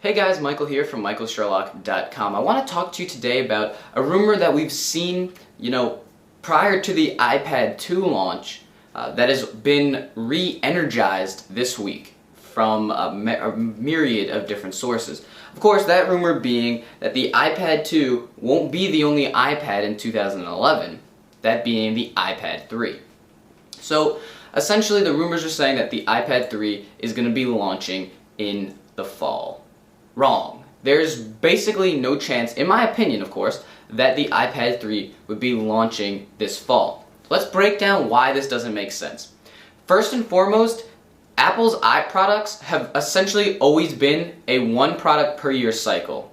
Hey guys, Michael here from michaelsherlock.com. I want to talk to you today about a rumor that we've seen, prior to the iPad 2 launch that has been re-energized this week from a myriad of different sources. Of course, that rumor being that the iPad 2 won't be the only iPad in 2011, that being the iPad 3. So, essentially the rumors are saying that the iPad 3 is going to be launching in the fall. Wrong. There's basically no chance, in my opinion of course, that the iPad 3 would be launching this fall. Let's break down why this doesn't make sense. First and foremost, Apple's products have essentially always been a one product per year cycle.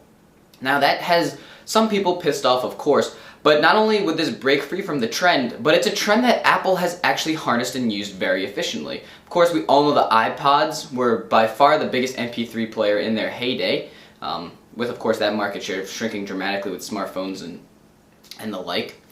Now that has some people pissed off, of course, but not only would this break free from the trend, but it's a trend that Apple has actually harnessed and used very efficiently. Of course, we all know the iPods were by far the biggest MP3 player in their heyday, with of course that market share shrinking dramatically with smartphones and the like.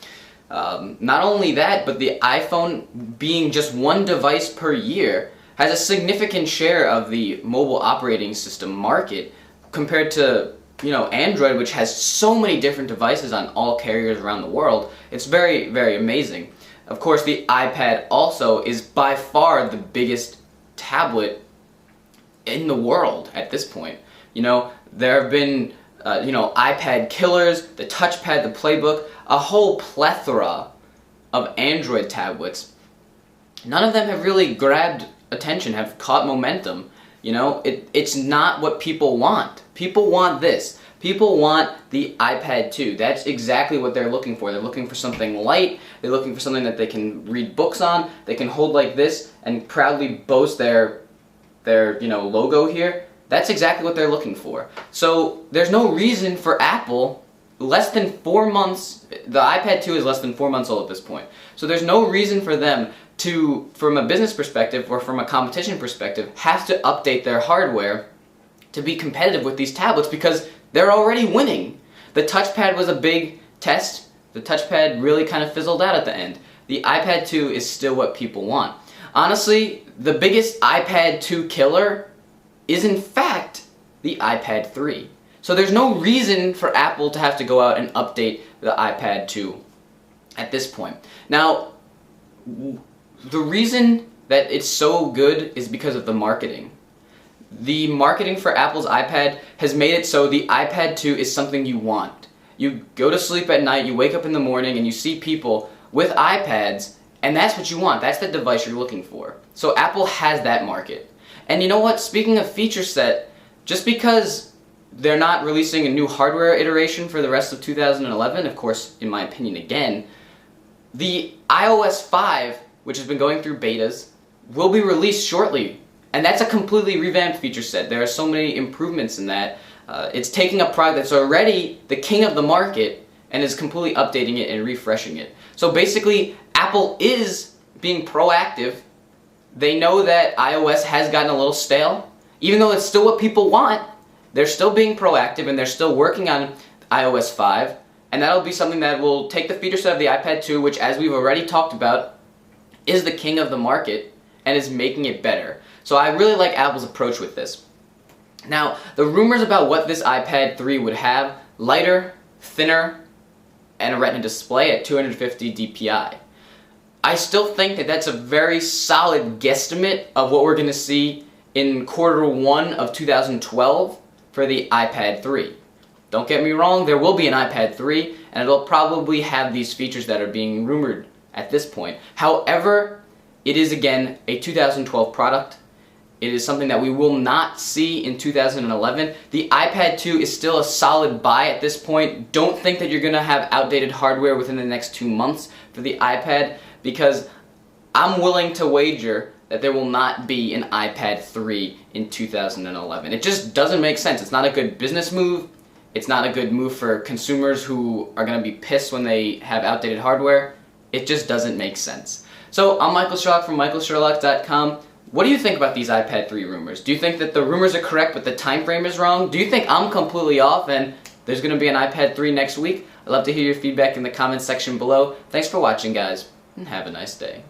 Not only that, but the iPhone being just one device per year has a significant share of the mobile operating system market compared to Android, which has so many different devices on all carriers around the world. It's very, very amazing. Of course, the iPad also is by far the biggest tablet in the world at this point. There have been, iPad killers, the touchpad, the playbook, a whole plethora of Android tablets. None of them have really grabbed attention, have caught momentum. It's not what people want. People want this. People want the iPad 2. That's exactly what they're looking for. They're looking for something light. They're looking for something that they can read books on. They can hold like this and proudly boast their logo here. That's exactly what they're looking for. So there's no reason for Apple, less than 4 months, the iPad 2 is less than 4 months old at this point. So there's no reason for them to, from a business perspective or from a competition perspective, have to update their hardware to be competitive with these tablets because they're already winning. The touchpad was a big test. The touchpad really kind of fizzled out at the end. The iPad 2 is still what people want. Honestly, the biggest iPad 2 killer is in fact the iPad 3. So there's no reason for Apple to have to go out and update the iPad 2 at this point. Now, the reason that it's so good is because of the marketing. The marketing for Apple's iPad has made it so the iPad 2 is something you want. You go to sleep at night, you wake up in the morning, and you see people with iPads, and that's what you want. That's the device you're looking for. So Apple has that market. And you know what? Speaking of feature set, just because they're not releasing a new hardware iteration for the rest of 2011, of course, in my opinion again, the iOS 5, which has been going through betas, will be released shortly. And that's a completely revamped feature set. There are so many improvements in that. It's taking a product that's already the king of the market and is completely updating it and refreshing it. So basically, Apple is being proactive. They know that iOS has gotten a little stale. Even though it's still what people want, they're still being proactive and they're still working on iOS 5. And that'll be something that will take the feature set of the iPad 2, which as we've already talked about, is the king of the market and is making it better. So I really like Apple's approach with this. Now, the rumors about what this iPad 3 would have, lighter, thinner, and a retina display at 250 dpi. I still think that that's a very solid guesstimate of what we're going to see in Q1 of 2012 for the iPad 3. Don't get me wrong, there will be an iPad 3, and it'll probably have these features that are being rumored at this point. However, it is again a 2012 product. It is something that we will not see in 2011. The iPad 2 is still a solid buy at this point. Don't think that you're going to have outdated hardware within the next 2 months for the iPad, because I'm willing to wager that there will not be an iPad 3 in 2011. It just doesn't make sense. It's not a good business move. It's not a good move for consumers who are going to be pissed when they have outdated hardware. It just doesn't make sense. So I'm Michael Sherlock from michaelsherlock.com. What do you think about these iPad 3 rumors? Do you think that the rumors are correct but the time frame is wrong? Do you think I'm completely off and there's going to be an iPad 3 next week? I'd love to hear your feedback in the comments section below. Thanks for watching, guys, and have a nice day.